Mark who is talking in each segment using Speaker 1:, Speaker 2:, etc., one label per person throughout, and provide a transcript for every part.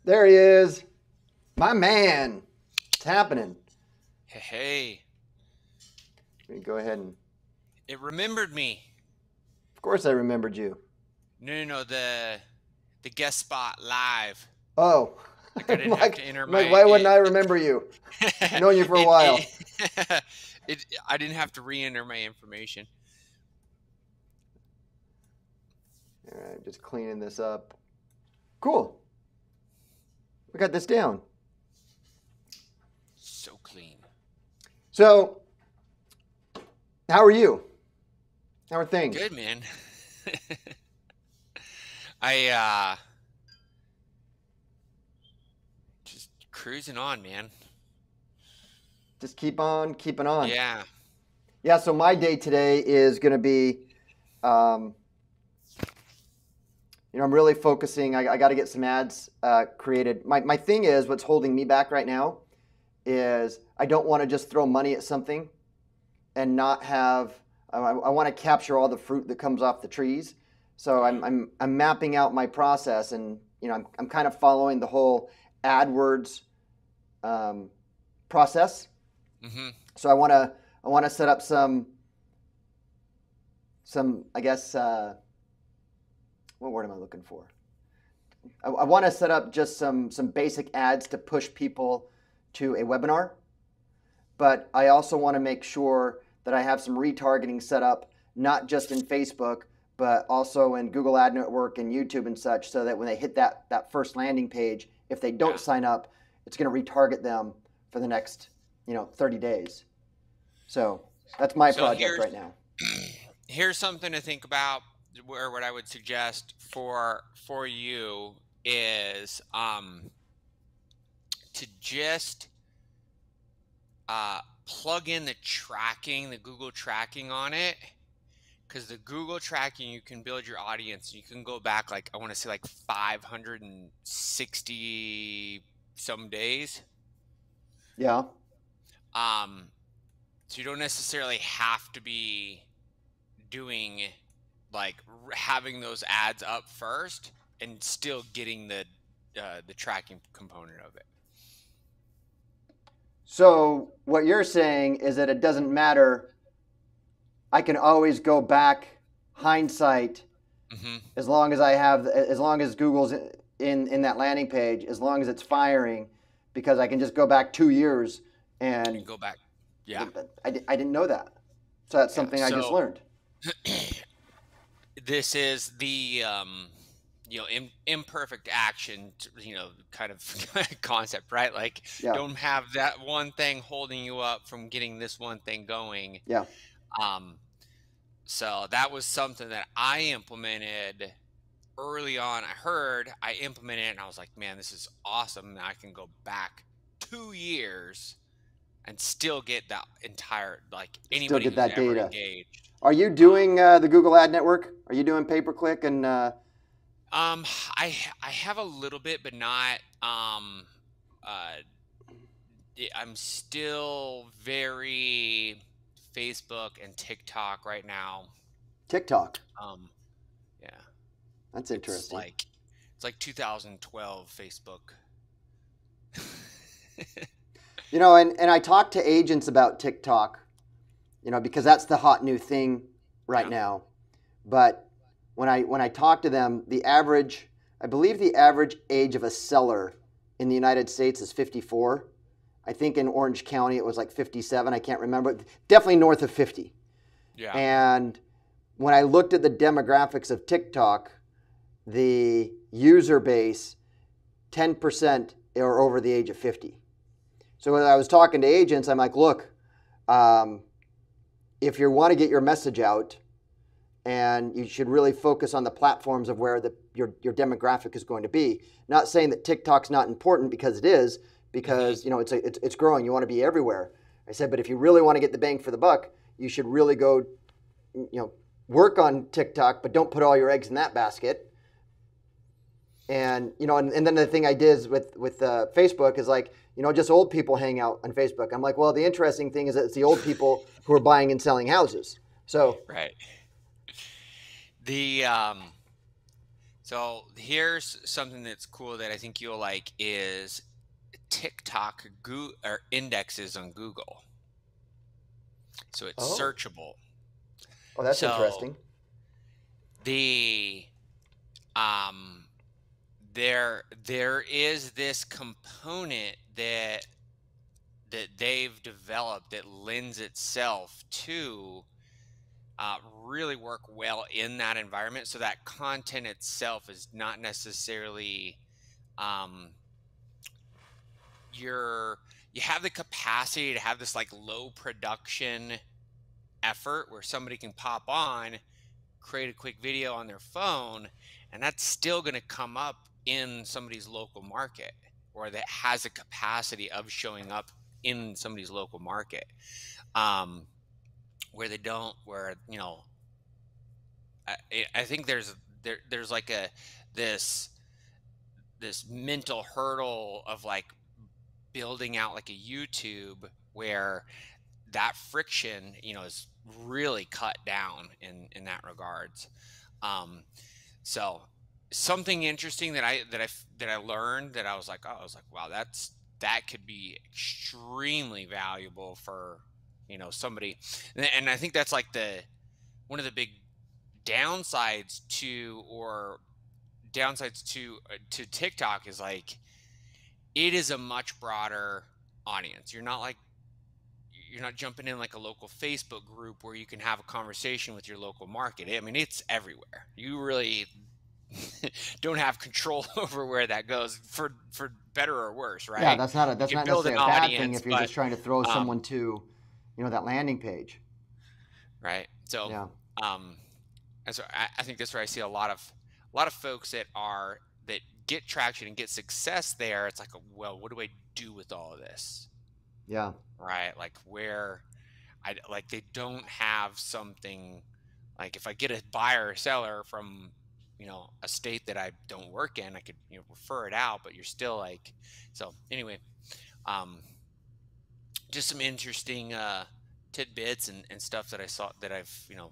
Speaker 1: There he is. My man. What's happening?
Speaker 2: Hey,
Speaker 1: Let me go ahead and...
Speaker 2: it remembered me.
Speaker 1: Of course I remembered you.
Speaker 2: No, the guest spot live.
Speaker 1: Oh.
Speaker 2: Like I didn't have to enter
Speaker 1: I'm like,
Speaker 2: my.
Speaker 1: why wouldn't I remember you? I've known you for a while.
Speaker 2: I didn't have to re-enter my information.
Speaker 1: All right, just cleaning this up. Cool. We got this down.
Speaker 2: So clean.
Speaker 1: So, how are you? How are things?
Speaker 2: Good, man. I just cruising on, man.
Speaker 1: Just keep on keeping on.
Speaker 2: Yeah.
Speaker 1: Yeah, so my day today is going to be, I'm really focusing. I got to get some ads created. My thing is, what's holding me back right now is I don't want to just throw money at something and not have, I want to capture all the fruit that comes off the trees. So I'm mapping out my process, and I'm kind of following the whole AdWords process.
Speaker 2: Mm-hmm.
Speaker 1: So I want to set up some I guess what word am I looking for? I want to set up just some basic ads to push people to a webinar, but I also want to make sure that I have some retargeting set up, not just in Facebook, but also in Google Ad Network and YouTube and such, so that when they hit that first landing page, if they don't sign up, it's going to retarget them for the next 30 days. So that's my project right now.
Speaker 2: Here's something to think about, where what I would suggest for you is to just plug in the Google tracking on it, because the Google tracking, you can build your audience. You can go back, like, I want to say like 560 some days.
Speaker 1: Yeah.
Speaker 2: So you don't necessarily have to be doing, like, having those ads up first and still getting the tracking component of it.
Speaker 1: So what you're saying is that it doesn't matter. I can always go back, hindsight, as long as Google's in that landing page, as long as it's firing, because I can just go back 2 years and
Speaker 2: You can go back. Yeah.
Speaker 1: I didn't know that. So that's something I just learned.
Speaker 2: This is the imperfect action, kind of concept, right? Like, don't have that one thing holding you up from getting this one thing going.
Speaker 1: Yeah.
Speaker 2: So that was something that I implemented early on. I implemented it and I was like, man, this is awesome. I can go back 2 years and still get that entire, like, anybody
Speaker 1: still get that
Speaker 2: who's ever
Speaker 1: data.
Speaker 2: Engaged.
Speaker 1: Are you doing the Google Ad Network? Are you doing pay-per-click and?
Speaker 2: I have a little bit, but not. I'm still very Facebook and TikTok right now.
Speaker 1: TikTok.
Speaker 2: Yeah.
Speaker 1: That's interesting.
Speaker 2: It's like 2012 Facebook.
Speaker 1: And I talk to agents about TikTok, because that's the hot new thing right now. But when I talk to them, I believe the average age of a seller in the United States is 54. I think in Orange County it was like 57. I can't remember. Definitely north of 50.
Speaker 2: Yeah.
Speaker 1: And when I looked at the demographics of TikTok, the user base, 10% are over the age of 50. So when I was talking to agents, I'm like, look, if you want to get your message out, and you should really focus on the platforms of where your demographic is going to be. Not saying that TikTok's not important, because it is, because it's growing. You want to be everywhere. I said, but if you really want to get the bang for the buck, you should really go, work on TikTok, but don't put all your eggs in that basket. And and then the thing I did with Facebook is, like, just old people hang out on Facebook. I'm like, well, the interesting thing is that it's the old people who are buying and selling houses. So
Speaker 2: right. The So here's something that's cool that I think you'll like is TikTok or indexes on Google. So it's
Speaker 1: Oh,
Speaker 2: searchable.
Speaker 1: oh, that's
Speaker 2: So
Speaker 1: interesting.
Speaker 2: the um there is this component that they've developed that lends itself to really work well in that environment. So that content itself is not necessarily um, you're you have the capacity to have this like low production effort where somebody can pop on, create a quick video on their phone, and that's still going to come up in somebody's local market, or that has a capacity of showing up in somebody's local market. Um, where they don't, where I think there's like this this mental hurdle of like building out like a YouTube where that friction, is really cut down in that regards. Um, so something interesting that I learned that I was like, wow, that could be extremely valuable for somebody, and I think that's like the one of the big downsides to TikTok is like it is a much broader audience. You're not jumping in like a local Facebook group where you can have a conversation with your local market. I mean, it's everywhere. You really don't have control over where that goes for better or worse,
Speaker 1: Yeah,
Speaker 2: right?
Speaker 1: that's not
Speaker 2: You
Speaker 1: that's
Speaker 2: can
Speaker 1: not
Speaker 2: build an
Speaker 1: necessarily a bad thing
Speaker 2: audience,
Speaker 1: if you're
Speaker 2: but
Speaker 1: just trying to throw
Speaker 2: um,
Speaker 1: someone to, that landing page.
Speaker 2: right. So
Speaker 1: Yeah.
Speaker 2: um, and so I think that's where I see a lot of folks that get traction and get success there. It's like, well, what do I do with all of this?
Speaker 1: Yeah.
Speaker 2: Right? Like where they don't have something like if I get a buyer or seller from a state that I don't work in, I could refer it out, but you're still like so anyway, um just some interesting tidbits and stuff that I saw that I've
Speaker 1: Well,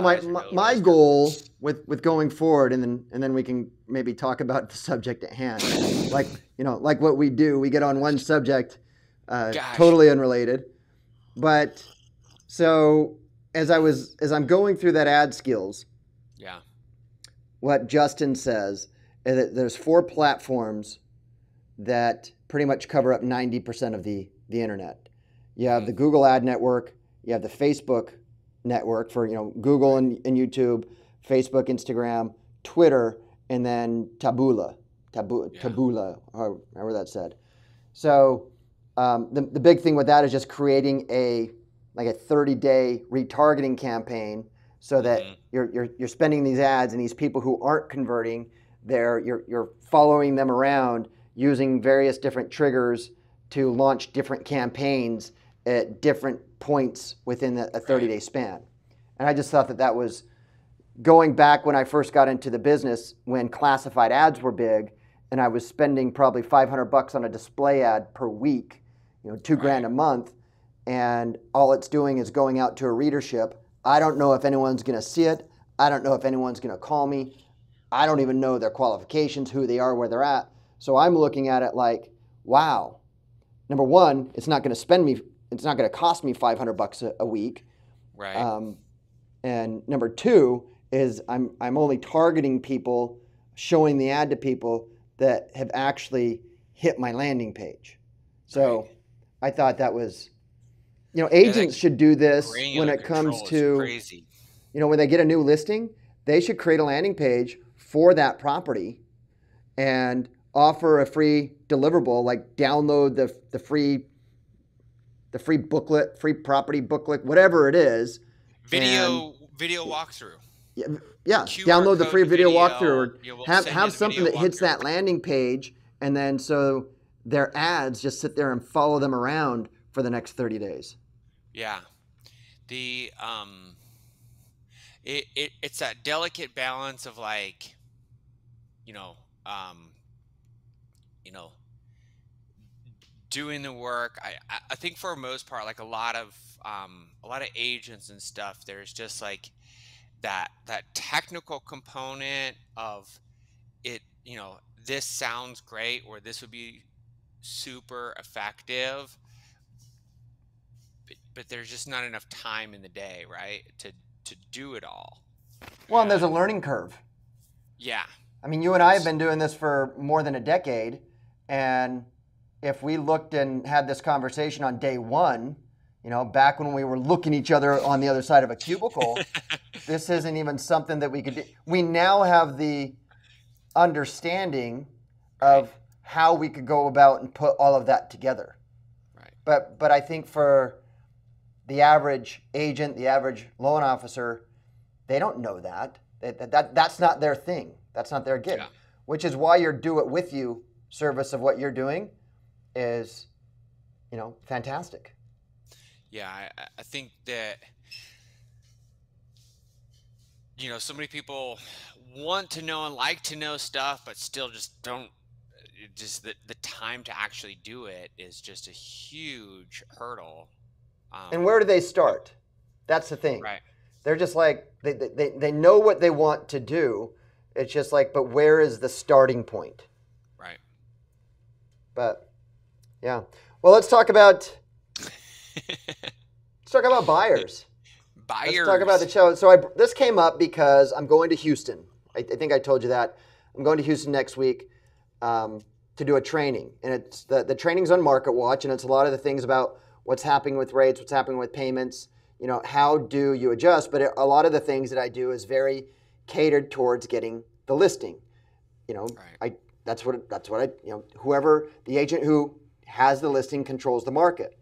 Speaker 1: my,
Speaker 2: realized or
Speaker 1: my, my
Speaker 2: noticed or
Speaker 1: goal with going forward, and then we can maybe talk about the subject at hand. Like what we do, we get on one subject,
Speaker 2: gosh.
Speaker 1: totally unrelated. But so as I'm going through that ad skills,
Speaker 2: Yeah.
Speaker 1: what Justin says is that there's 4 platforms that pretty much cover up 90% of the internet. You have
Speaker 2: Hmm.
Speaker 1: the Google Ad Network, you have the Facebook network for Google and YouTube, Facebook, Instagram, Twitter, and then
Speaker 2: Yeah.
Speaker 1: Taboola, however that's said. So the big thing with that is just creating a 30-day retargeting campaign so that
Speaker 2: Hmm.
Speaker 1: you're spending these ads, and these people who aren't converting, you're following them around using various different triggers to launch different campaigns at different points within a
Speaker 2: Right.
Speaker 1: 30-day span. And I just thought that was going back when I first got into the business, when classified ads were big, and I was spending probably $500 on a display ad per week, $2 grand
Speaker 2: Right.
Speaker 1: a month, and all it's doing is going out to a readership. I don't know if anyone's going to see it. I don't know if anyone's going to call me. I don't even know their qualifications, who they are, where they're at. So I'm looking at it like, wow. Number one, it's not going to cost me $500 a week.
Speaker 2: Right.
Speaker 1: Um, and number two is I'm only targeting people, showing the ad to people that have actually hit my landing page.
Speaker 2: Right.
Speaker 1: So I thought that was,
Speaker 2: Yeah, that
Speaker 1: agents should do this when
Speaker 2: granular
Speaker 1: it comes
Speaker 2: control is
Speaker 1: to,
Speaker 2: crazy.
Speaker 1: when they get a new listing, they should create a landing page for that property and offer a free deliverable, like download the free booklet, free property booklet, whatever it is, and
Speaker 2: Video walkthrough.
Speaker 1: yeah, yeah,
Speaker 2: QR
Speaker 1: download the
Speaker 2: code
Speaker 1: free
Speaker 2: the
Speaker 1: video walkthrough,
Speaker 2: video.
Speaker 1: or
Speaker 2: We'll
Speaker 1: have
Speaker 2: send you
Speaker 1: have
Speaker 2: the
Speaker 1: something
Speaker 2: video
Speaker 1: that hits
Speaker 2: walkthrough.
Speaker 1: that landing page, and then so their ads just sit there and follow them around for the next 30 days.
Speaker 2: Yeah. The it's that delicate balance of like, you know, um, you know, doing the work. I think for the most part, like a lot of agents and stuff, there's just like that technical component of it, this sounds great, or this would be super effective, but there's just not enough time in the day, right, to do it all.
Speaker 1: Well, and there's a
Speaker 2: And
Speaker 1: learning curve.
Speaker 2: yeah,
Speaker 1: I mean, you and I have been doing this for more than a decade, and if we looked and had this conversation on day one, back when we were looking each other on the other side of a cubicle, this isn't even something that we could do. We now have the understanding of how we could go about and put all of that together.
Speaker 2: right.
Speaker 1: But I think for the average agent, the average loan officer, they don't know that. That's not their thing. That's not their gig.
Speaker 2: Yeah.
Speaker 1: Which is why your do it with you service of what you're doing is, fantastic.
Speaker 2: Yeah, I think that so many people want to know and like to know stuff, but still just don't. Just the time to actually do it is just a huge hurdle.
Speaker 1: And where do they start? That's the thing.
Speaker 2: Right.
Speaker 1: They're just like, they know what they want to do. It's just like, but where is the starting point?
Speaker 2: Right.
Speaker 1: But yeah. Well, let's talk about buyers.
Speaker 2: Buyers.
Speaker 1: Let's talk about the show. So this came up because I'm going to Houston. I think I told you that. I'm going to Houston next week to do a training. And it's the training's on Market Watch, and it's a lot of the things about what's happening with rates, what's happening with payments, how do you adjust? But a lot of the things that I do is very catered towards getting the listing.
Speaker 2: Right.
Speaker 1: That's what I whoever the agent who has the listing controls the market.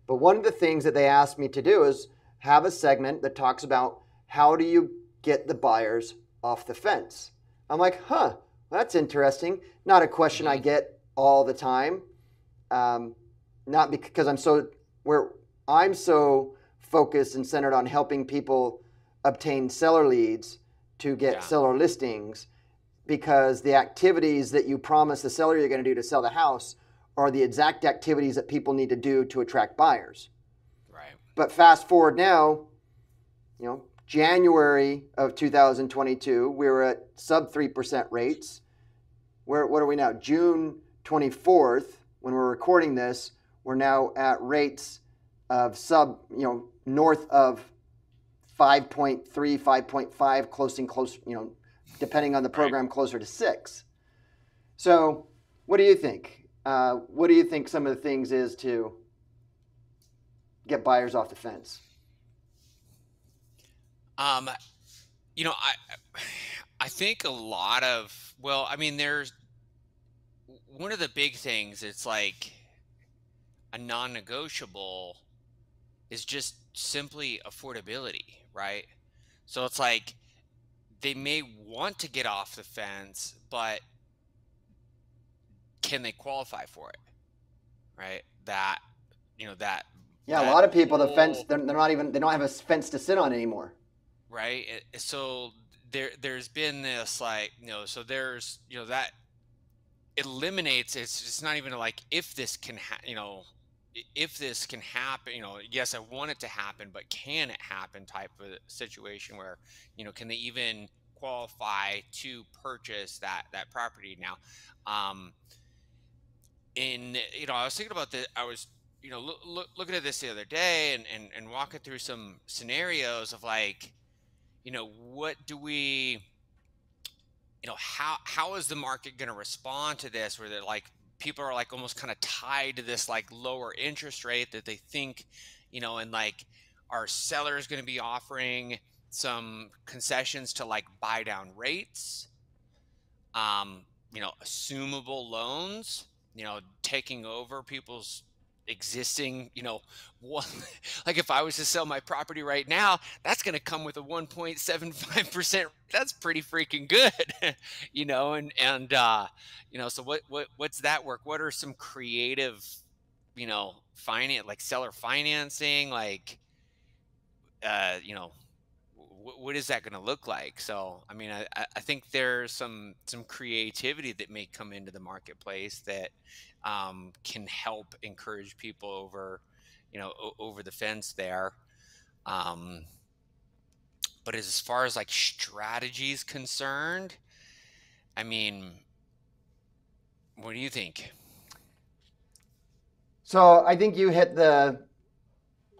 Speaker 1: But one of the things that they asked me to do is have a segment that talks about how do you get the buyers off the fence. I'm like, that's interesting. Not a question I get all the time. Not because I'm so focused and centered on helping people obtain seller leads to get seller listings, because the activities that you promise the seller you're going to do to sell the house are the exact activities that people need to do to attract buyers.
Speaker 2: Right.
Speaker 1: But fast forward now, January of 2022, we were at sub 3% rates. What are we now? June 24th, when we're recording this, we're now at rates of north of 5.3, 5.5, close, depending on the program, closer to 6. So what do you think? What do you think some of the things is to get buyers off the fence?
Speaker 2: I think a lot of, there's one of the big things, it's like a non-negotiable is just simply affordability, right? So it's like they may want to get off the fence, but can they qualify for it? Right? That.
Speaker 1: Yeah, a lot of people, the fence, they don't have a fence to sit on anymore.
Speaker 2: Right. So there's been this so there's, that eliminates, it's just not even like if this can if this can happen, yes, I want it to happen, but can it happen type of situation where, can they even qualify to purchase that property now? I was thinking about I was, looking at this the other day and walking through some scenarios of like, what do we, how is the market going to respond to this, where they're like, people are like almost kind of tied to this like lower interest rate that they think, and like, are sellers going to be offering some concessions to like buy down rates, assumable loans, taking over people's existing, one, like if I was to sell my property right now, that's going to come with a 1.75%. That's pretty freaking good, so what's that work? What are some creative, finance, like seller financing, like, what is that going to look like? So, I think there's some creativity that may come into the marketplace that can help encourage people over the fence there. But as far as like strategies concerned, I mean, what do you think?
Speaker 1: So I think you hit the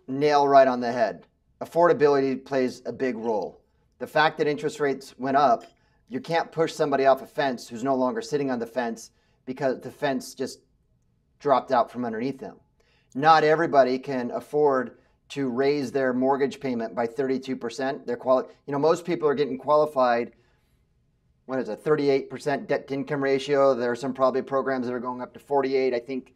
Speaker 1: nail right on the head. Affordability plays a big role. The fact that interest rates went up, you can't push somebody off a fence who's no longer sitting on the fence because the fence just dropped out from underneath them. Not everybody can afford to raise their mortgage payment by 32%. Most people are getting qualified. What is it, 38% debt to income ratio? There are some probably programs that are going up to 48. I think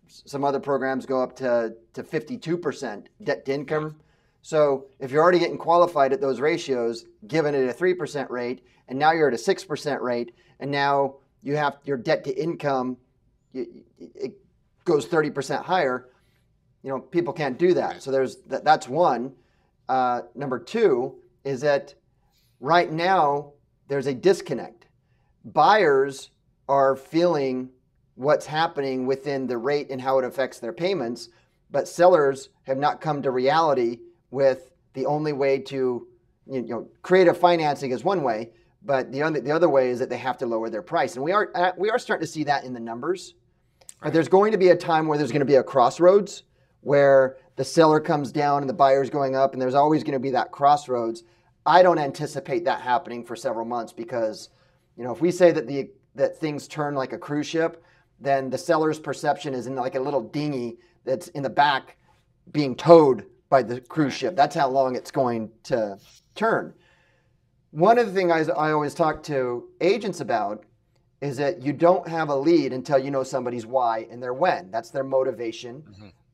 Speaker 1: some other programs go up to 52% debt to income. So if you're already getting qualified at those ratios, given it a 3% rate, and now you're at a 6% rate, and now you have your debt to income, it goes 30% higher. People can't do that. So that's one. Number two is that right now there's a disconnect. Buyers are feeling what's happening within the rate and how it affects their payments, but sellers have not come to reality with the only way to creative financing is one way, but the other way is that they have to lower their price. And we are starting to see that in the numbers. But there's going to be a time where there's going to be a crossroads where the seller comes down and the buyer's going up, and there's always going to be that crossroads. I don't anticipate that happening for several months because, if we say that things turn like a cruise ship, then the seller's perception is in like a little dinghy that's in the back being towed by the cruise ship. That's how long it's going to turn. One of the things I always talk to agents about is that you don't have a lead until you know somebody's why and their when. That's their motivation,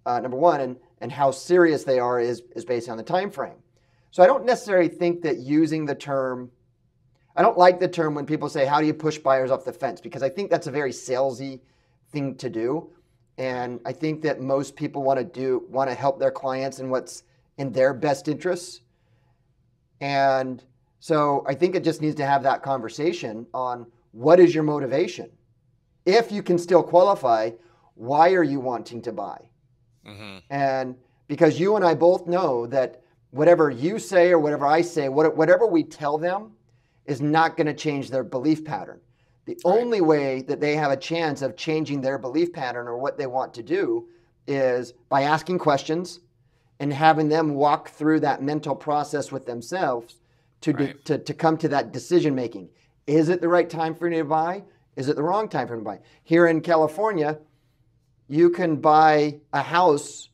Speaker 1: number one, and how serious they are is based on the time frame. So I don't necessarily think that using the term, I don't like the term when people say, how do you push buyers off the fence? Because I think that's a very salesy thing to do. And I think that most people want to help their clients in what's in their best interests. And so I think it just needs to have that conversation on what is your motivation? If you can still qualify, why are you wanting to buy? And because you and I both know that whatever you say or whatever I say, whatever we tell them is not going to change their belief pattern. The only way that they have a chance of changing their belief pattern or what they want to do is by asking questions and having them walk through that mental process with themselves to come to that decision making. Is it the right time for you to buy? Is it the wrong time for you to buy? Here in California, you can buy a house.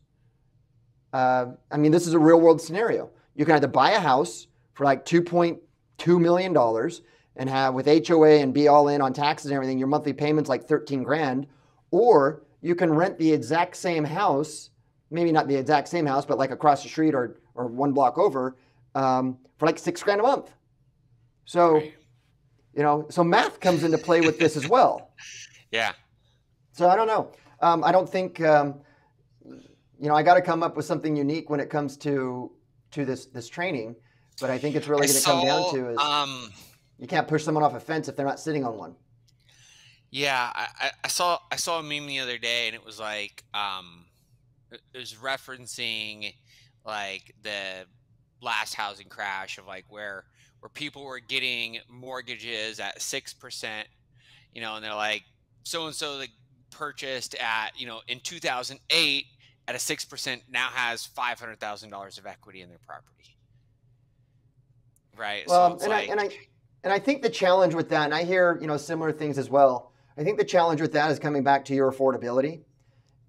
Speaker 1: This is a real world scenario. You can either buy a house for like $2.2 million and have with HOA and be all in on taxes and everything, your monthly payment's like 13 grand, or you can rent the exact same house, maybe not the exact same house, but like across the street or one block over, for like 6 grand a month. So, so math comes into play with this as well.
Speaker 2: Yeah.
Speaker 1: So I don't know. I don't think, I got to come up with something unique when it comes to this training, but I think it's really going to come down to is you can't push someone off a fence if they're not sitting on one.
Speaker 2: Yeah, I saw a meme the other day, and it was like it was referencing like the last housing crash of like where people were getting mortgages at 6%, and they're like so and so they purchased at in 2008 at a 6% now has $500,000 of equity in their property. Right.
Speaker 1: Well, so and I think the challenge with that, and I hear similar things as well. I think the challenge with that is coming back to your affordability.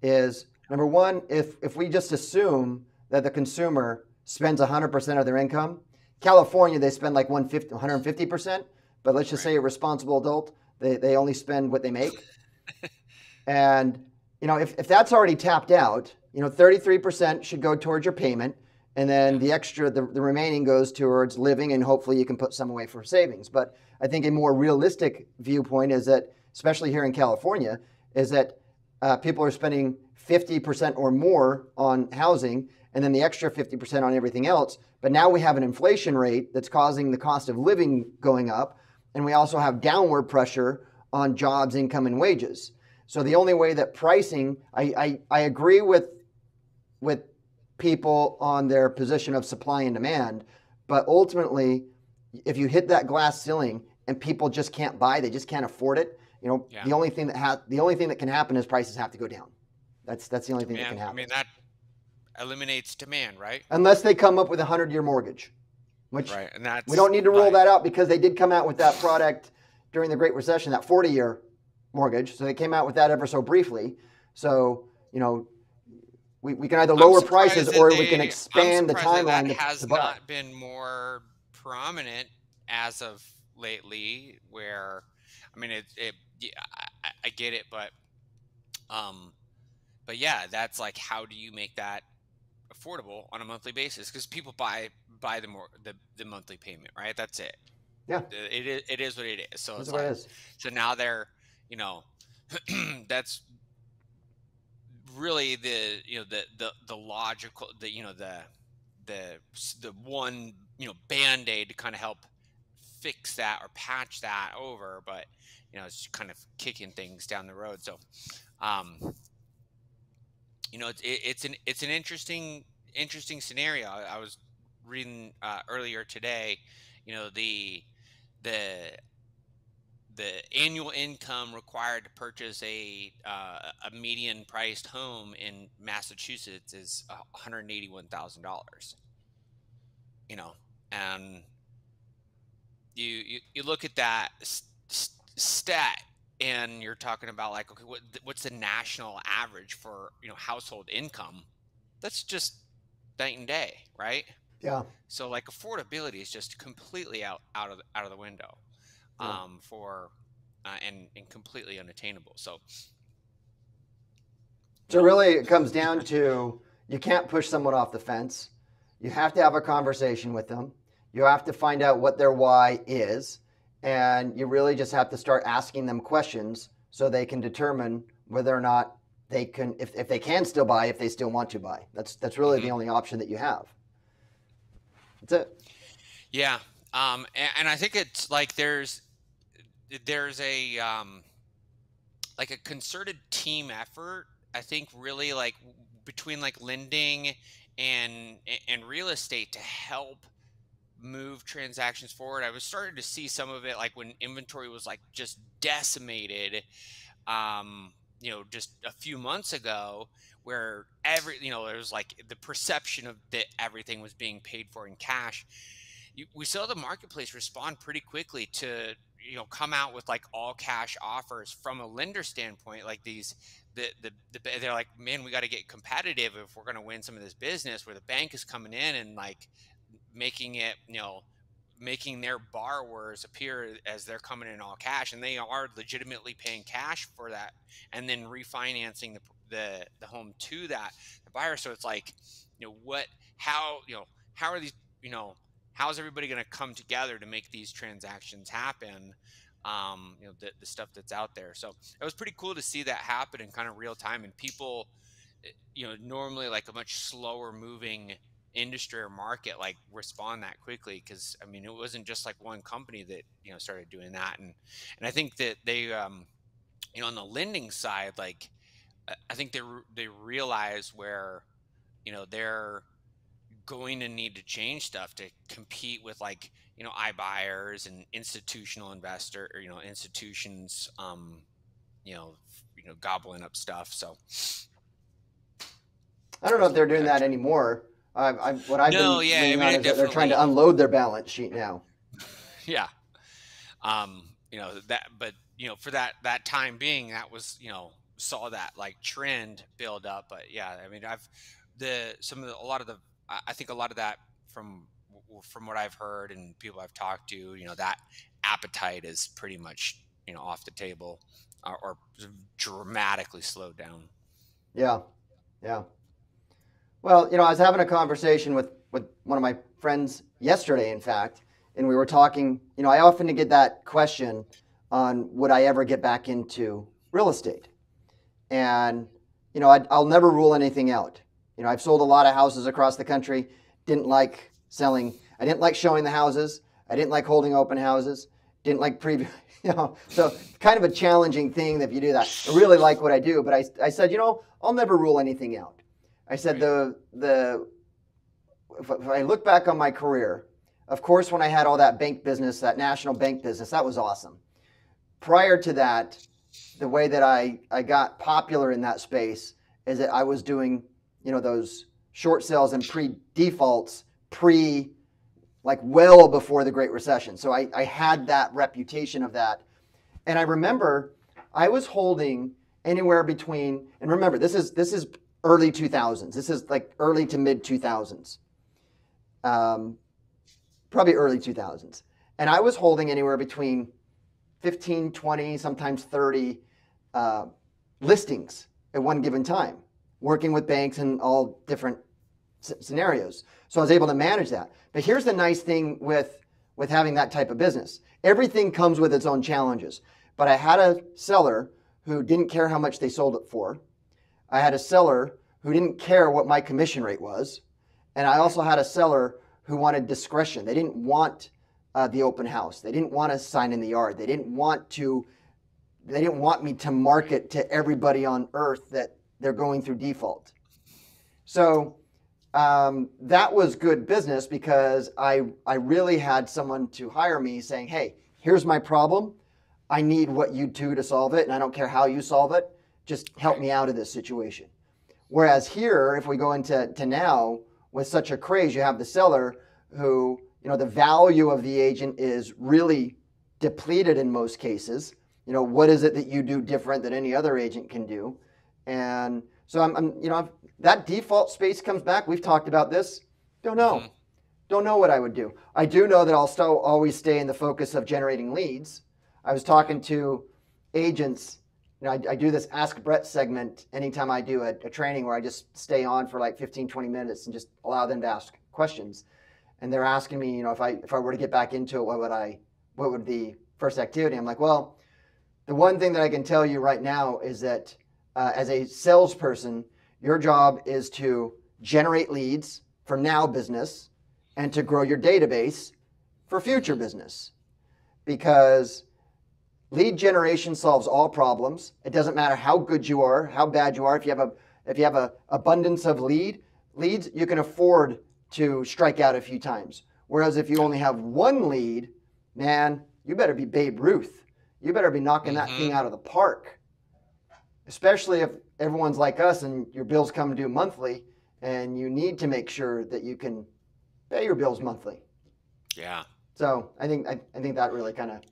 Speaker 1: Is number one, if we just assume that the consumer spends 100% of their income, California they spend like 150%, but let's just say a responsible adult they only spend what they make, and if that's already tapped out, 33% should go towards your payment. And then the extra, the remaining goes towards living, and hopefully you can put some away for savings. But I think a more realistic viewpoint is that, especially here in California, is that people are spending 50% or more on housing, and then the extra 50% on everything else. But now we have an inflation rate that's causing the cost of living going up, and we also have downward pressure on jobs, income, and wages. So the only way that pricing, I agree with people on their position of supply and demand, But ultimately, if you hit that glass ceiling and people just can't buy, they just can't afford it.
Speaker 2: Yeah.
Speaker 1: The only thing that can happen is prices have to go down. That's the only thing that can happen.
Speaker 2: I mean, that eliminates demand, right?
Speaker 1: Unless they come up with a 100-year mortgage, which
Speaker 2: Right, and that's
Speaker 1: we don't need to rule that out, because they did come out with that product during the Great Recession, that 40-year mortgage. So they came out with that ever so briefly. So, we can either lower prices or we can expand the timeline
Speaker 2: that has
Speaker 1: to buy.
Speaker 2: not been more prominent as of lately. Where, I mean, yeah, I get it, but yeah, that's like, how do you make that affordable on a monthly basis? Because people buy the monthly payment, right? That's it.
Speaker 1: Yeah,
Speaker 2: it is what it is. So
Speaker 1: that's
Speaker 2: it's
Speaker 1: what
Speaker 2: like,
Speaker 1: it is.
Speaker 2: so now they're, that's really the logical, the one band-aid to kind of help fix that or patch that over, but it's kind of kicking things down the road. So it's an interesting scenario. I was reading earlier today, the annual income required to purchase a median priced home in Massachusetts is $181,000. And you look at that stat, and you're talking about, like, okay, what's the national average for household income? That's just night and day, right?
Speaker 1: Yeah.
Speaker 2: So, like, affordability is just completely out of the window.
Speaker 1: Yeah.
Speaker 2: And completely unattainable. So
Speaker 1: really, it comes down to, you can't push someone off the fence. You have to have a conversation with them. You have to find out what their why is, and you really just have to start asking them questions so they can determine whether or not they can, if they can still buy, if they still want to buy. That's really the only option that you have. That's it.
Speaker 2: Yeah. And I think it's like there's a like a concerted team effort, I think, really, like, between like lending and real estate to help move transactions forward. I was starting to see some of it, like when inventory was like just decimated, just a few months ago, where there was like the perception of that everything was being paid for in cash. We saw the marketplace respond pretty quickly to come out with like all cash offers from a lender standpoint. Like they're like, man, we got to get competitive if we're going to win some of this business, where the bank is coming in and like making it, making their borrowers appear as they're coming in all cash, and they are legitimately paying cash for that, and then refinancing the home to the buyer. So it's like, how are these, how's everybody going to come together to make these transactions happen? The stuff that's out there. So it was pretty cool to see that happen in kind of real time, and people, normally like a much slower moving industry or market, like, respond that quickly. Because I mean, it wasn't just like one company that started doing that, and I think that they on the lending side, like, I think they realize where they're going to need to change stuff to compete with, like, iBuyers and institutional investor, or institutions gobbling up stuff. So
Speaker 1: I don't know if they're doing that anymore. What I've been reading on is that they're trying to unload their balance sheet now.
Speaker 2: Yeah. That, but for that time being, that was, saw that like trend build up. But yeah, I mean, I think a lot of that from what I've heard and people I've talked to, that appetite is pretty much, off the table, or dramatically slowed down.
Speaker 1: Yeah. Yeah. Well, I was having a conversation with one of my friends yesterday, in fact, and we were talking, I often get that question on, would I ever get back into real estate? And, I'll never rule anything out. I've sold a lot of houses across the country. Didn't like selling. I didn't like showing the houses. I didn't like holding open houses. Didn't like preview, so kind of a challenging thing if you do that. I really like what I do, but I said, I'll never rule anything out. I said, if I look back on my career, Of course, when I had all that bank business, that national bank business, that was awesome. Prior to that, the way that I got popular in that space is that I was doing, those short sales and pre-defaults, like well before the Great Recession. So I had that reputation of that. And I remember I was holding anywhere between, and remember, this is early 2000s. This is like early to mid 2000s. Probably early 2000s. And I was holding anywhere between 15, 20, sometimes 30 listings at one given time, working with banks in all different scenarios. So I was able to manage that. But here's the nice thing with having that type of business. Everything comes with its own challenges. But I had a seller who didn't care how much they sold it for. I had a seller who didn't care what my commission rate was. And I also had a seller who wanted discretion. They didn't want the open house. They didn't want to sign in the yard. They didn't want me to market to everybody on earth that they're going through default. So that was good business because I really had someone to hire me saying, hey, here's my problem. I need what you do to solve it. And I don't care how you solve it. Just help me out of this situation. Whereas here, if we go into now, with such a craze, you have the seller who, the value of the agent is really depleted in most cases. What is it that you do different that any other agent can do? And so that default space comes back. We've talked about this. Don't know. Mm-hmm. Don't know what I would do. I do know that I'll still always stay in the focus of generating leads. I was talking to agents. I do this Ask Brett segment anytime I do a training where I just stay on for like 15, 20 minutes and just allow them to ask questions. And they're asking me, if I were to get back into it, what would the first activity? I'm like, well, the one thing that I can tell you right now is that as a salesperson, your job is to generate leads for now business and to grow your database for future business. Because lead generation solves all problems. It doesn't matter how good you are, how bad you are. If you have a abundance of leads, you can afford to strike out a few times. Whereas if you only have one lead, man, you better be Babe Ruth. You better be knocking that thing out of the park. Especially if everyone's like us and your bills come due monthly, and you need to make sure that you can pay your bills monthly.
Speaker 2: Yeah.
Speaker 1: So I think that really kind of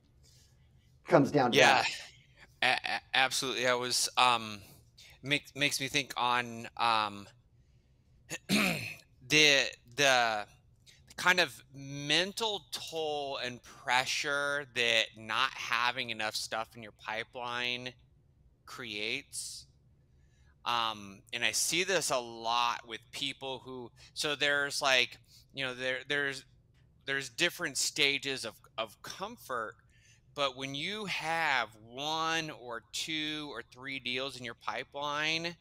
Speaker 1: comes down to
Speaker 2: that. Absolutely. I was makes me think on the kind of mental toll and pressure that not having enough stuff in your pipeline creates. And I see this a lot with people who, so there's like, there's different stages of comfort. But when you have 1 or 2 or 3 deals in your pipeline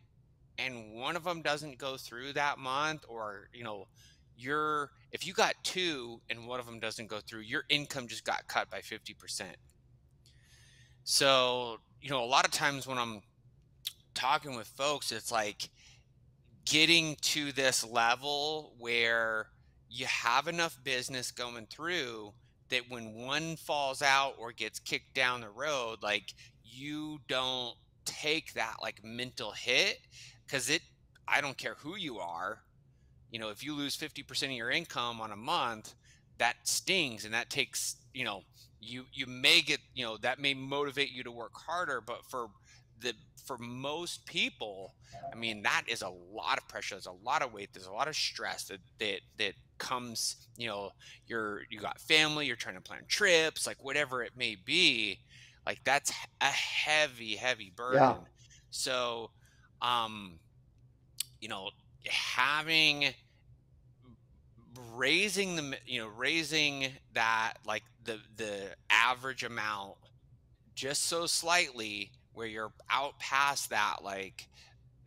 Speaker 2: and one of them doesn't go through that month, or, if you got 2 and one of them doesn't go through, your income just got cut by 50%. So, a lot of times when I'm talking with folks, it's like getting to this level where you have enough business going through that when one falls out or gets kicked down the road, like, you don't take that like mental hit, because I don't care who you are, if you lose 50% of your income on a month, that stings, and that takes, you may get, that may motivate you to work harder, but for most people, I mean, that is a lot of pressure. There's a lot of weight. There's a lot of stress that comes, you got family, you're trying to plan trips, like whatever it may be, like that's a heavy, heavy burden.
Speaker 1: Yeah.
Speaker 2: So, raising that, like the average amount just so slightly where you're out past that, like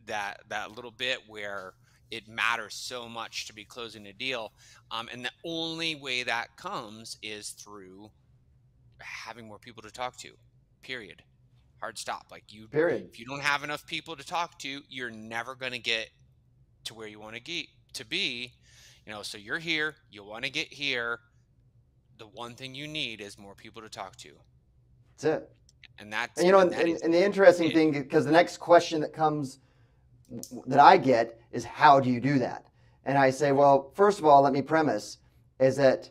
Speaker 2: that little bit where it matters so much to be closing a deal. And the only way that comes is through having more people to talk to, period. Hard stop. Like
Speaker 1: Period.
Speaker 2: If you don't have enough people to talk to, you're never going to get to where you want to get to be. So you're here, you want to get here, the one thing you need is more people to talk to.
Speaker 1: That's it.
Speaker 2: And that's,
Speaker 1: And, you know,
Speaker 2: and that is
Speaker 1: and the interesting
Speaker 2: it.
Speaker 1: thing, because the next question that comes that I get is, how do you do that? And I say, well, first of all, let me premise is that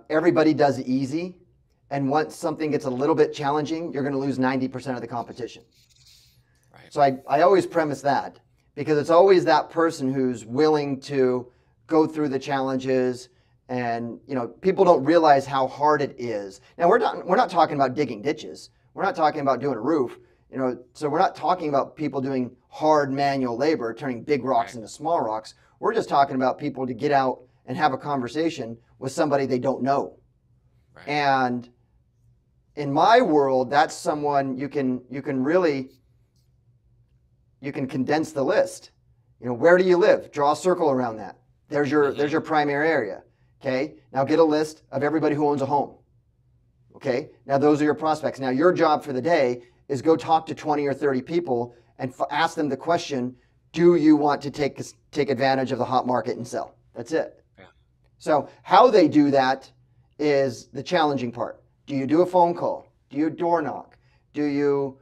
Speaker 1: everybody does it easy. And once something gets a little bit challenging, you're going to lose 90% of the competition.
Speaker 2: Right.
Speaker 1: So I always premise that, because it's always that person who's willing to go through the challenges. And, you know, people don't realize how hard it is. Now, we're not talking about digging ditches. We're not talking about doing a roof. You know, so we're not talking about people doing hard manual labor, turning big rocks into small rocks. We're just talking about people to get out and have a conversation with somebody they don't know.
Speaker 2: Right.
Speaker 1: And in my world, that's someone you can condense the list. You know, where do you live? Draw a circle around that. There's your primary area. Okay. Now get a list of everybody who owns a home. Okay. Now those are your prospects. Now your job for the day is go talk to 20 or 30 people and ask them the question, do you want to take advantage of the hot market and sell? That's it.
Speaker 2: Yeah.
Speaker 1: So how they do that is the challenging part. Do you do a phone call? Do you door knock? Do you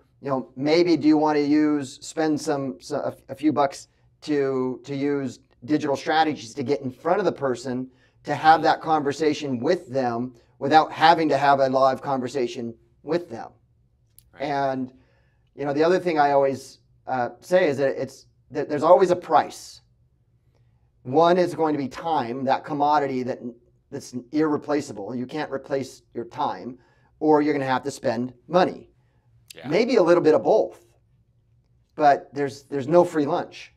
Speaker 1: maybe do you want to spend a few bucks to use digital strategies to get in front of the person, to have that conversation with them without having to have a live conversation with them. Right. And, you know, the other thing I always say is that there's always a price. One is going to be time, that commodity that's irreplaceable. You can't replace your time, or you're going to have to spend money. Yeah. Maybe a little bit of both, but there's no free lunch.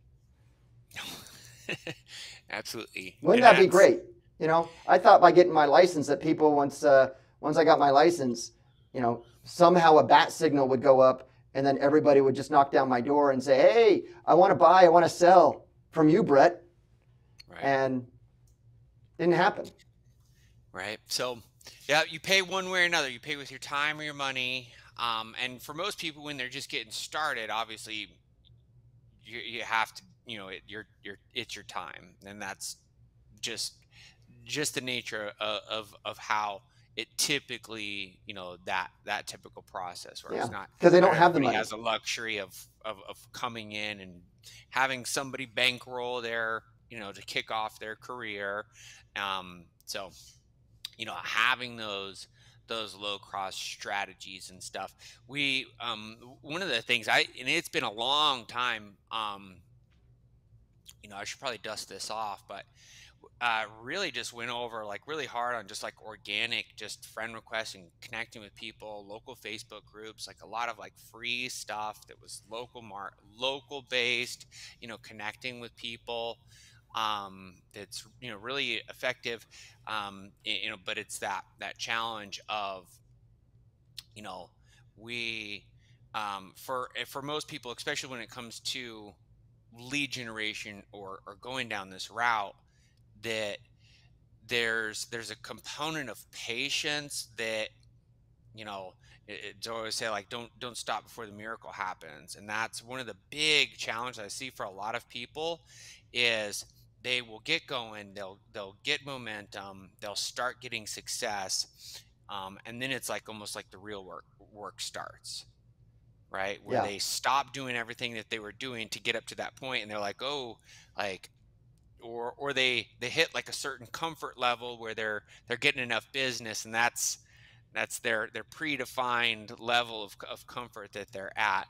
Speaker 2: Absolutely.
Speaker 1: Wouldn't that be great? You know, I thought by getting my license that people, once I got my license, you know, somehow a bat signal would go up, and then everybody would just knock down my door and say, hey, I want to sell from you, Brett. Right. And didn't happen.
Speaker 2: Right. So, yeah, you pay one way or another. You pay with your time or your money. And for most people, when they're just getting started, obviously, you have to, you know, it's your time, and that's just the nature of how it typically, you know, that typical process, where it's not,
Speaker 1: because they don't have the money.
Speaker 2: Has the luxury of coming in and having somebody bankroll their, you know, to kick off their career. So, you know, having those low cost strategies and stuff. We one of the things and it's been a long time, you know, I should probably dust this off, but really just went over like really hard on just like organic, just friend requests and connecting with people, local Facebook groups, like a lot of like free stuff that was local based, you know, connecting with people. That's, you know, really effective. You know, but it's that challenge of, you know, we for most people, especially when it comes to lead generation or going down this route, that there's a component of patience that, you know, it's always say like don't stop before the miracle happens. And that's one of the big challenges I see for a lot of people is they will get going, they'll get momentum, they'll start getting success, and then it's like almost like the real work starts, right? Where they stop doing everything that they were doing to get up to that point, and they're like, oh, like, or they hit like a certain comfort level where they're getting enough business, and that's their predefined level of comfort that they're at.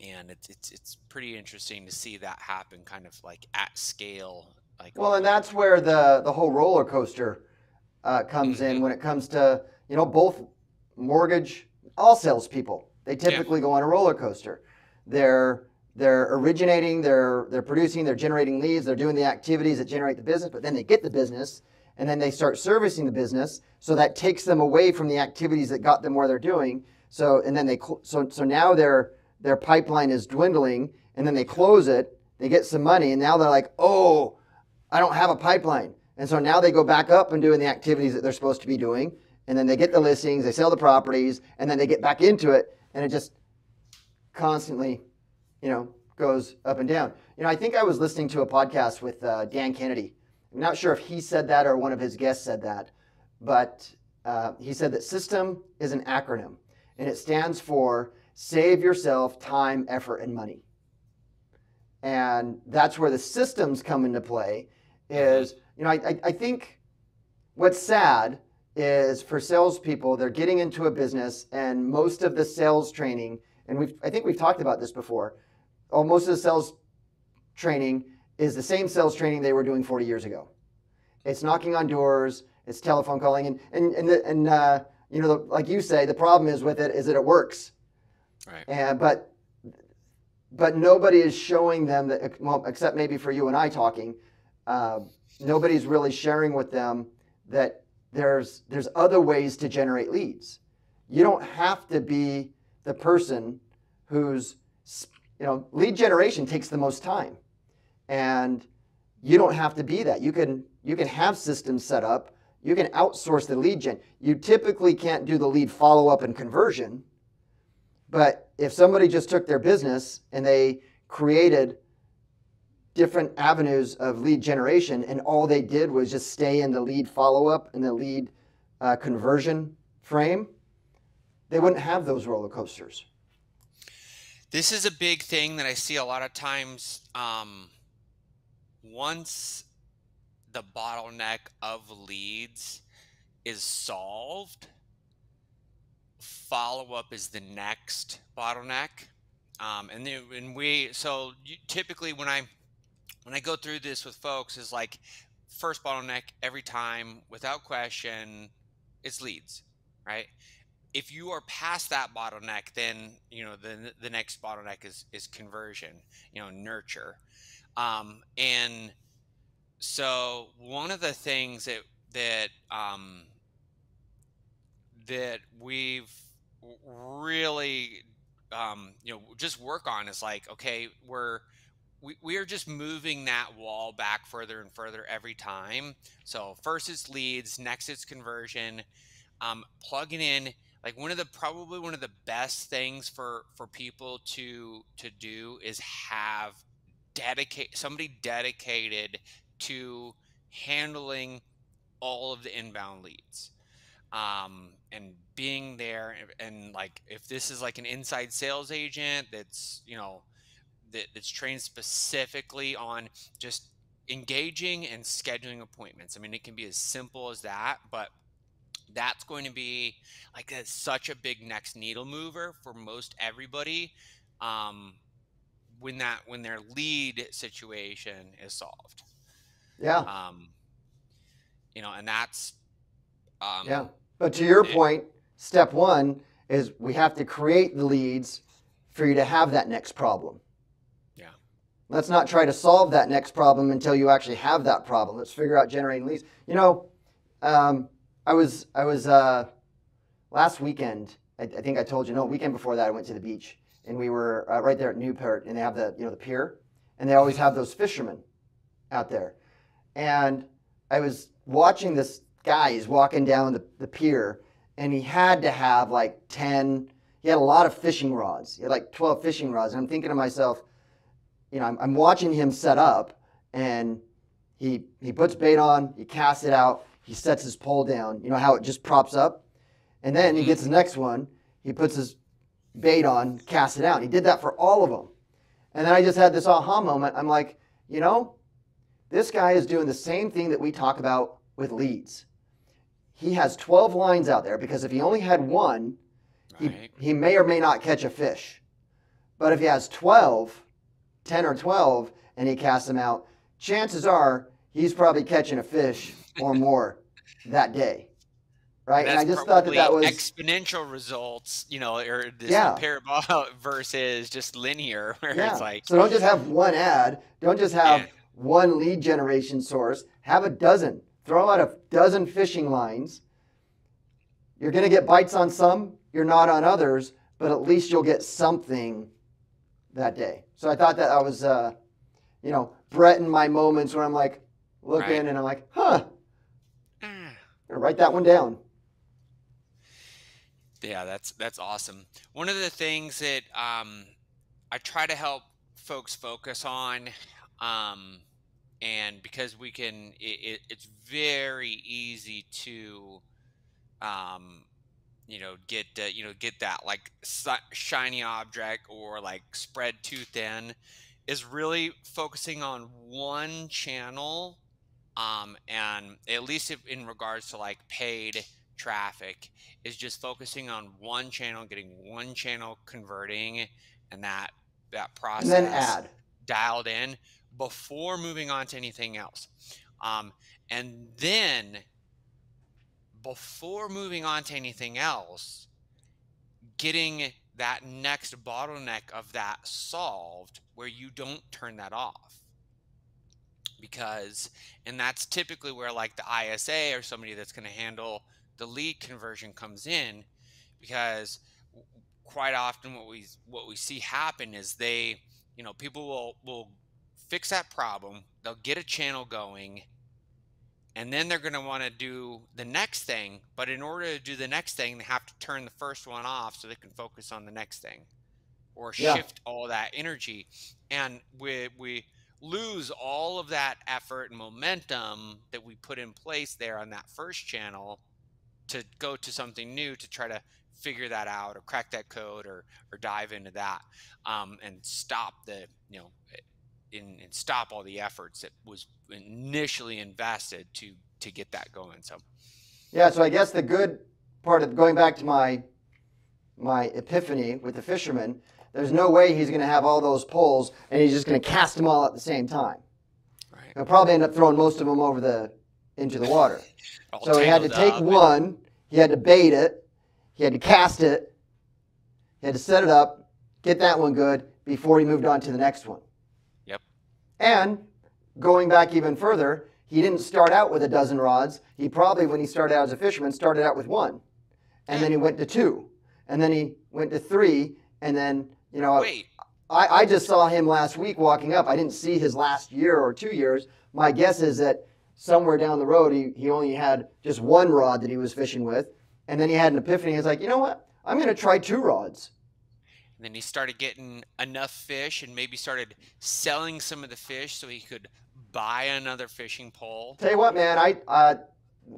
Speaker 2: And it's pretty interesting to see that happen kind of like at scale. Like,
Speaker 1: well, and that's where the whole roller coaster comes in when it comes to, you know, both mortgage, all salespeople. They typically go on a roller coaster. They're originating, they're producing, they're generating leads, they're doing the activities that generate the business, but then they get the business, and then they start servicing the business. So that takes them away from the activities that got them where they're doing. So, and then so now their pipeline is dwindling, and then they close it, they get some money, and now they're like, oh, I don't have a pipeline. And so now they go back up and doing the activities that they're supposed to be doing, and then they get the listings, they sell the properties, and then they get back into it, and it just constantly, you know, goes up and down. You know, I think I was listening to a podcast with Dan Kennedy I'm not sure if he said that or one of his guests said that, but he said that system is an acronym, and it stands for save yourself time, effort, and money. And that's where the systems come into play. Is, I think what's sad is for salespeople, they're getting into a business, and most of the sales training, and I think we've talked about this before, most of the sales training is the same sales training they were doing 40 years ago. It's knocking on doors, it's telephone calling, and like you say, the problem is with it is that it works.
Speaker 2: Right.
Speaker 1: But nobody is showing them that, well, except maybe for you and I talking, nobody's really sharing with them that there's other ways to generate leads. You don't have to be the person who's, lead generation takes the most time. And you don't have to be that. You can have systems set up. You can outsource the lead gen. You typically can't do the lead follow-up and conversion. But if somebody just took their business and they created different avenues of lead generation, and all they did was just stay in the lead follow-up and the lead conversion frame, they wouldn't have those roller coasters.
Speaker 2: This is a big thing that I see a lot of times. Once the bottleneck of leads is solved, follow-up is the next bottleneck. Typically when I go through this with folks is like, first bottleneck every time without question, it's leads, right? If you are past that bottleneck, then the next bottleneck is conversion, nurture. And so one of the things that we've really just work on is like, okay, we are just moving that wall back further and further every time. So first it's leads, next it's conversion, plugging in. Like probably one of the best things for people to do is have somebody dedicated to handling all of the inbound leads, and being there. And like, if this is like an inside sales agent that's that's trained specifically on just engaging and scheduling appointments. I mean, it can be as simple as that, but that's going to be like such a big next needle mover for most everybody, when their lead situation is solved.
Speaker 1: Yeah.
Speaker 2: And that's
Speaker 1: yeah. But to your point, step one is we have to create the leads for you to have that next problem.
Speaker 2: Yeah.
Speaker 1: Let's not try to solve that next problem until you actually have that problem. Let's figure out generating leads. I was last weekend, I think I told you, no, weekend before that I went to the beach, and we were right there at Newport, and they have the pier, and they always have those fishermen out there. And I was watching this guy, he's walking down the pier, and he had to have like 10, he had a lot of fishing rods. He had like 12 fishing rods. And I'm thinking to myself, I'm watching him set up, and he puts bait on, he casts it out, he sets his pole down, how it just props up. And then he gets the next one, he puts his bait on, casts it out. He did that for all of them. And then I just had this aha moment. I'm like, this guy is doing the same thing that we talk about with leads. He has 12 lines out there, because if he only had one,
Speaker 2: right,
Speaker 1: he may or may not catch a fish. But if he has 10 or 12, and he casts them out, chances are he's probably catching a fish or more that day, right? And I just thought that was
Speaker 2: exponential results, or this parabolic versus just linear, where it's like.
Speaker 1: So don't just have one ad. Don't just have one lead generation source. Have a dozen. Throw out a dozen fishing lines. You're going to get bites on some. You're not on others, but at least you'll get something that day. So I thought that I was, Brett in my moments where I'm like looking and I'm like, write that one down.
Speaker 2: Yeah, that's awesome. One of the things that I try to help folks focus on, and because we can, it's very easy to, um, get that like shiny object or like spread too thin, is really focusing on one channel. And at least if, in regards to like paid traffic, is just focusing on one channel, getting one channel converting, and that
Speaker 1: And then
Speaker 2: process
Speaker 1: add.
Speaker 2: dialed in before moving on to anything else. And then before moving on to anything else, getting that next bottleneck of that solved where you don't turn that off. Because, and that's typically where like the ISA or somebody that's going to handle the lead conversion comes in, because quite often what we see happen is people will fix that problem, they'll get a channel going, and then they're going to want to do the next thing. But in order to do the next thing, they have to turn the first one off so they can focus on the next thing, or
Speaker 1: Yeah.
Speaker 2: shift all that energy. And we lose all of that effort and momentum that we put in place there on that first channel to go to something new, to try to figure that out or crack that code, or dive into that, and stop the, and stop all the efforts that was initially invested to get that going. So
Speaker 1: Yeah, so I guess the good part of going back to my epiphany with the fisherman, there's no way he's going to have all those poles and he's just going to cast them all at the same time.
Speaker 2: right,
Speaker 1: He'll probably end up throwing most of them into the water.
Speaker 2: all
Speaker 1: So he had to
Speaker 2: tangled
Speaker 1: take
Speaker 2: up
Speaker 1: one, he had to bait it, he had to cast it, he had to set it up, get that one good before he moved on to the next one.
Speaker 2: Yep.
Speaker 1: And going back even further, he didn't start out with a dozen rods. He probably, when he started out as a fisherman, started out with one. And then he went to two. And then he went to three. And then,
Speaker 2: Wait.
Speaker 1: I just saw him last week walking up. I didn't see his last year or 2 years. My guess is that somewhere down the road, he only had just one rod that he was fishing with. And then he had an epiphany. He was like, you know what? I'm going to try 2 rods.
Speaker 2: And then he started getting enough fish and maybe started selling some of the fish so he could buy another fishing pole.
Speaker 1: Tell you what, man,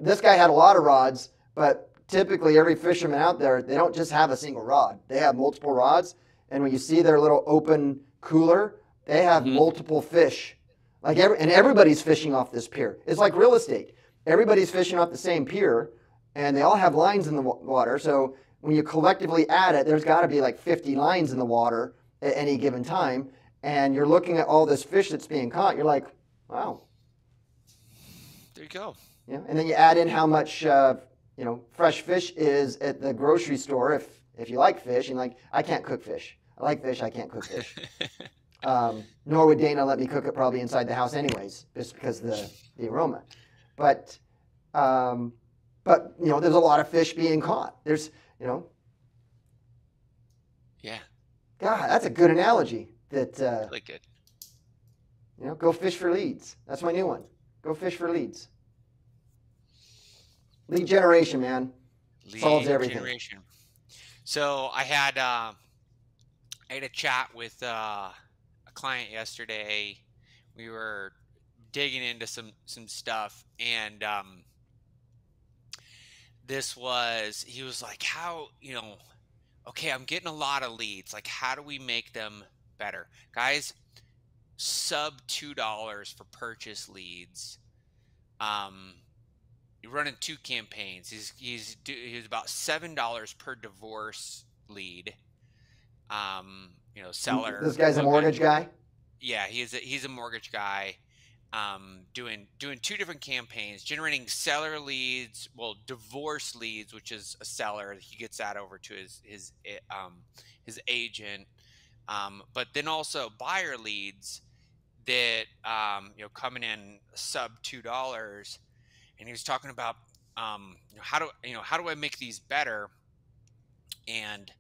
Speaker 1: this guy had a lot of rods, but typically every fisherman out there, they don't just have a single rod. They have multiple rods. And when you see their little open cooler, they have multiple fish. And everybody's fishing off this pier. It's like real estate. Everybody's fishing off the same pier, and they all have lines in the water. So when you collectively add it, there's got to be like 50 lines in the water at any given time. And you're looking at all this fish that's being caught. You're like, wow.
Speaker 2: There you go.
Speaker 1: Yeah, and then you add in how much fresh fish is at the grocery store. If you like fish, and like, I can't cook fish. I like fish. I can't cook fish. Nor would Dana let me cook it probably inside the house anyways, just because of the aroma. But there's a lot of fish being caught. There's
Speaker 2: Yeah.
Speaker 1: God, that's a good analogy. That
Speaker 2: Really good.
Speaker 1: Go fish for leads. That's my new one. Go fish for leads. Lead generation, man. Solves everything.
Speaker 2: Generation. So I had a chat with a client yesterday. We were digging into some stuff, and he was like, how, okay, I'm getting a lot of leads. Like, how do we make them better? Guys, sub $2 for purchase leads. You're running 2 campaigns. He's about $7 per divorce lead. Seller.
Speaker 1: This guy's a mortgage guy?
Speaker 2: Yeah, he's a mortgage guy. Doing 2 different campaigns, generating seller leads, divorce leads, which is a seller. He gets that over to his agent. But then also buyer leads that coming in sub $2. And he was talking about how do I make these better? And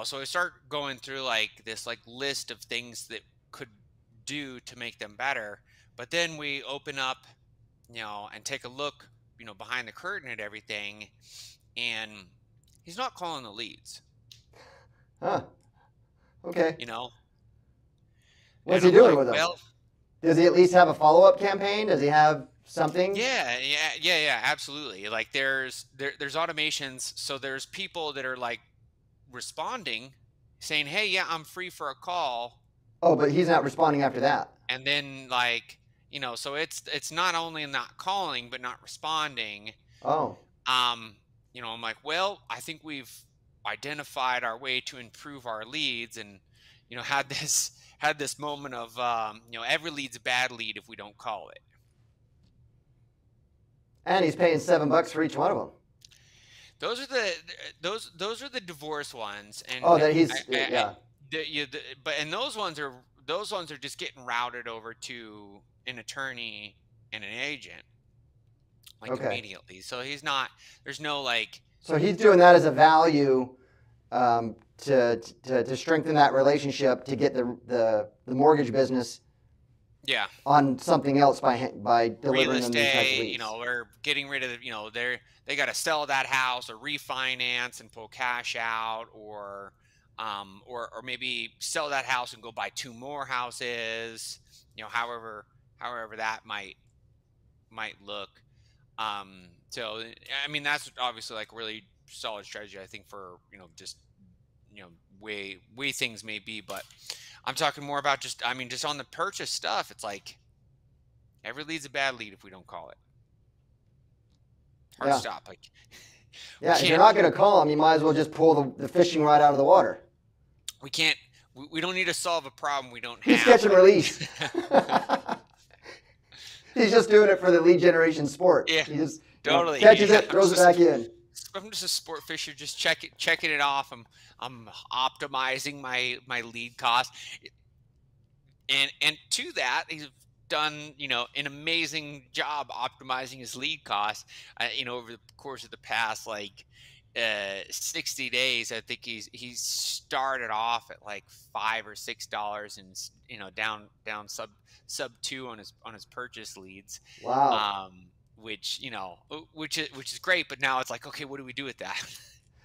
Speaker 2: so I start going through like this list of things that could do to make them better. But then we open up, and take a look, behind the curtain at everything, and he's not calling the leads.
Speaker 1: Huh. Okay.
Speaker 2: You know.
Speaker 1: What's he doing with them?
Speaker 2: Well,
Speaker 1: Does he at least have a follow-up campaign? Does he have something?
Speaker 2: Yeah, absolutely. Like there's automations, so there's people that are like responding saying, "Hey, yeah, I'm free for a call."
Speaker 1: Oh, but he's not responding after that.
Speaker 2: And then like, so it's not only not calling but not responding.
Speaker 1: Oh,
Speaker 2: Um, I'm like, "Well, I think we've identified our way to improve our leads," and had this moment of every lead's a bad lead if we don't call it.
Speaker 1: and he's paying $7 for each one of them.
Speaker 2: Those are the divorce ones,
Speaker 1: Oh,
Speaker 2: and
Speaker 1: that he's
Speaker 2: I
Speaker 1: yeah.
Speaker 2: but and those ones are just getting routed over to an attorney and an agent like
Speaker 1: Okay.
Speaker 2: immediately. So there's no like,
Speaker 1: So he's doing that as a value to strengthen that relationship to get the mortgage business
Speaker 2: yeah,
Speaker 1: on something else by
Speaker 2: real
Speaker 1: delivering them these types of
Speaker 2: estate,
Speaker 1: leads.
Speaker 2: or getting rid of, they got to sell that house or refinance and pull cash out, or maybe sell that house and go buy two more houses, however that might look. So I mean, that's obviously like really solid strategy, I think, for just way things may be, but I'm talking more about just, I mean, just on the purchase stuff. It's like every lead's a bad lead if we don't call it. Hard to
Speaker 1: Yeah.
Speaker 2: stop. Like we
Speaker 1: Yeah, if you're
Speaker 2: can't
Speaker 1: not going to call him, you might as well just pull the fishing rod out of the water.
Speaker 2: we can't we don't need to solve a problem we don't
Speaker 1: He's
Speaker 2: have.
Speaker 1: catch and release. He's just doing it for the lead generation sport.
Speaker 2: Yeah,
Speaker 1: He just
Speaker 2: totally.
Speaker 1: catches
Speaker 2: Yeah,
Speaker 1: it, throws it back in.
Speaker 2: I'm just a sport fisher, just checking it off. I'm optimizing my lead cost, and to that, he's done an amazing job optimizing his lead costs. Over the course of the past, like 60 days, I think he's started off at like $5 or $6, and down sub two on his purchase leads.
Speaker 1: Wow.
Speaker 2: Which is great, but now it's like, okay, what do we do with that?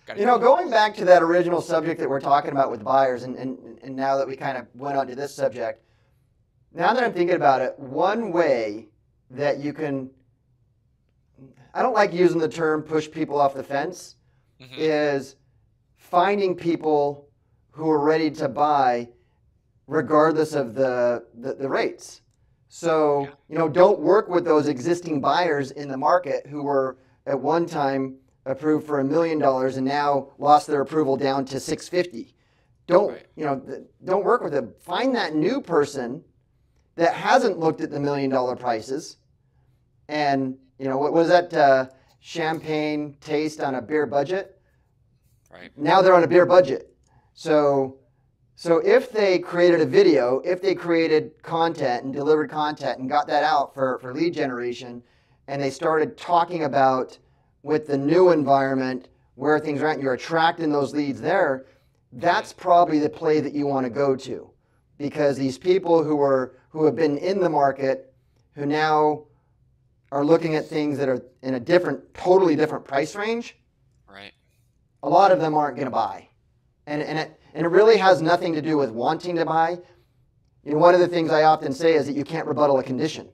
Speaker 1: Going back to that original subject that we're talking about with buyers, and now that we kind of went on to this subject, now that I'm thinking about it, one way that you can, I don't like using the term push people off the fence, is finding people who are ready to buy regardless of the rates. So, don't work with those existing buyers in the market who were at one time approved for $1 million and now lost their approval down to $650. Don't work with them. Find that new person that hasn't looked at the $1 million prices. And, what was that champagne taste on a beer budget?
Speaker 2: Right.
Speaker 1: Now they're on a beer budget. So if they created a video, if they created content and delivered content and got that out for lead generation, and they started talking about with the new environment where things are at, and you're attracting those leads there, that's probably the play that you want to go to. Because these people who have been in the market, who now are looking at things that are in a totally different price range,
Speaker 2: right?
Speaker 1: A lot of them aren't going to buy. And it really has nothing to do with wanting to buy. One of the things I often say is that you can't rebuttal a condition.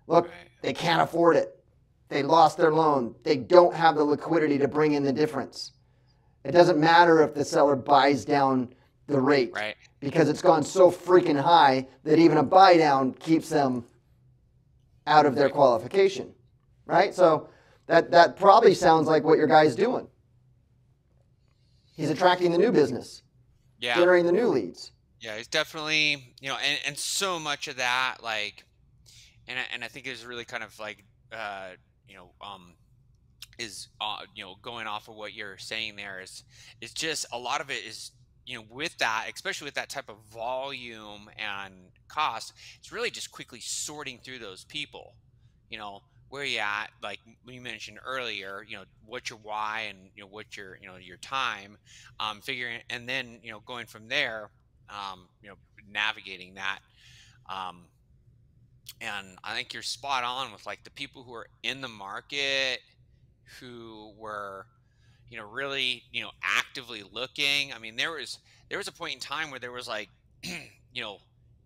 Speaker 1: Look, they can't afford it. They lost their loan. They don't have the liquidity to bring in the difference. It doesn't matter if the seller buys down the rate,
Speaker 2: right?
Speaker 1: Because it's gone so freaking high that even a buy down keeps them out of their qualification, right? So that probably sounds like what your guy's doing. He's attracting the new business.
Speaker 2: Yeah.
Speaker 1: Generating the new leads.
Speaker 2: Yeah, it's definitely, and so much of that, like, and I think it's really kind of like, is going off of what you're saying there is just a lot of it is, with that, especially with that type of volume and cost, it's really just quickly sorting through those people, where you at, like you mentioned earlier, what's your why, and what's your time, figuring, and then going from there, navigating that, and I think you're spot on with like the people who are in the market, who were really actively looking. I mean, there was a point in time where there was like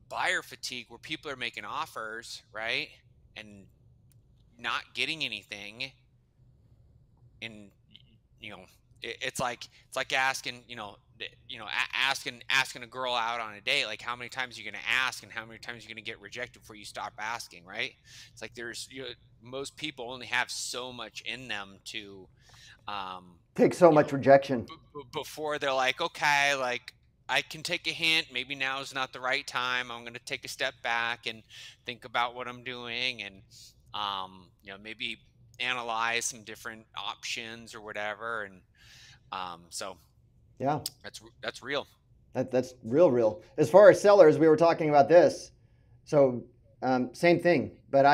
Speaker 2: buyer fatigue where people are making offers, right, and not getting anything. And it's like asking, asking a girl out on a date. Like, how many times are you going to ask, and how many times are you going to get rejected before you stop asking, right? It's like there's most people only have so much in them to
Speaker 1: Take so
Speaker 2: you
Speaker 1: much
Speaker 2: know
Speaker 1: rejection.
Speaker 2: before they're like, okay, like, I can take a hint. Maybe now is not the right time. I'm going to take a step back and think about what I'm doing, and maybe analyze some different options or whatever. And so
Speaker 1: Yeah,
Speaker 2: that's real.
Speaker 1: that's real. As far as sellers, we were talking about this. So same thing. But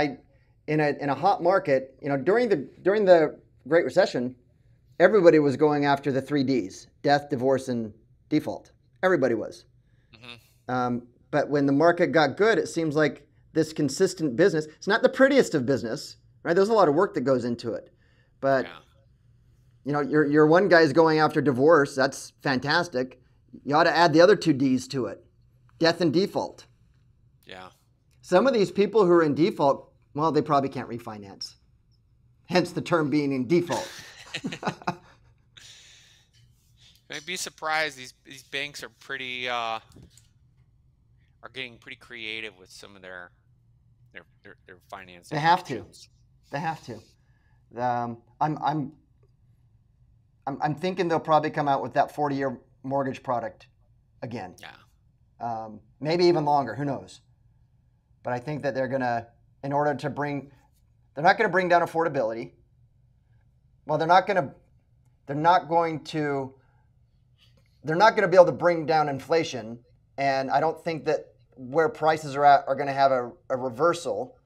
Speaker 1: in a hot market, during the Great Recession, everybody was going after the 3 Ds: death, divorce, and default. Everybody was.
Speaker 2: Hmm.
Speaker 1: But when the market got good, it seems like this consistent business, it's not the prettiest of business, right? There's a lot of work that goes into it. But,
Speaker 2: Yeah.
Speaker 1: your one guy's going after divorce. That's fantastic. You ought to add the other 2 Ds to it: death and default.
Speaker 2: Yeah.
Speaker 1: Some of these people who are in default, well, they probably can't refinance. Hence the term being in default.
Speaker 2: I'd be surprised. These banks are pretty are getting pretty creative with some of their financing
Speaker 1: They have to.
Speaker 2: options.
Speaker 1: They have to. I'm thinking they'll probably come out with that 40-year mortgage product again.
Speaker 2: Yeah.
Speaker 1: Maybe even longer. Who knows? But I think that they're gonna, in order to they're not gonna bring down affordability. Well, they're not going to be able to bring down inflation, and I don't think that where prices are at are going to have a reversal.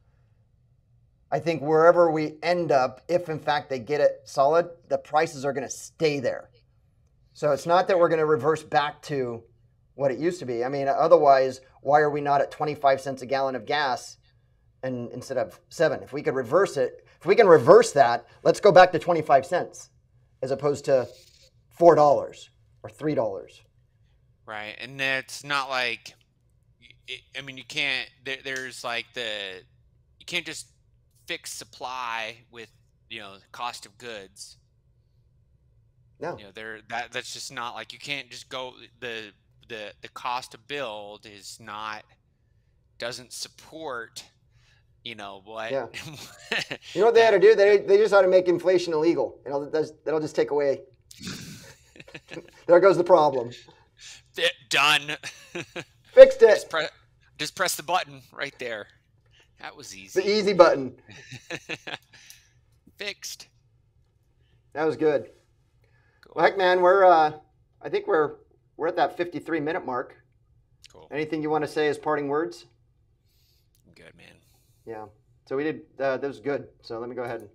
Speaker 1: I think wherever we end up, if in fact they get it solid, the prices are going to stay there. So it's not that we're going to reverse back to what it used to be. I mean, otherwise, why are we not at 25 cents a gallon of gas and instead of 7? If we could reverse it, if we can reverse that, let's go back to 25 cents as opposed to $4 or $3.
Speaker 2: Right. And it's not like, I mean, you can't, there's like you can't just fix supply with, the cost of goods.
Speaker 1: No.
Speaker 2: That's just not, like, you can't just go, the cost to build doesn't support, what.
Speaker 1: Yeah. You know what they had to do? They just ought to make inflation illegal. That'll just take away. There goes the problem.
Speaker 2: Done.
Speaker 1: Fixed it.
Speaker 2: Just press the button right there. That was easy.
Speaker 1: The easy button.
Speaker 2: Fixed.
Speaker 1: That was good.
Speaker 2: Cool.
Speaker 1: Well, heck, man, I think we're at that 53-minute mark.
Speaker 2: Cool.
Speaker 1: Anything you want to say as parting words?
Speaker 2: Good, man.
Speaker 1: Yeah. So we did. That was good. So let me go ahead and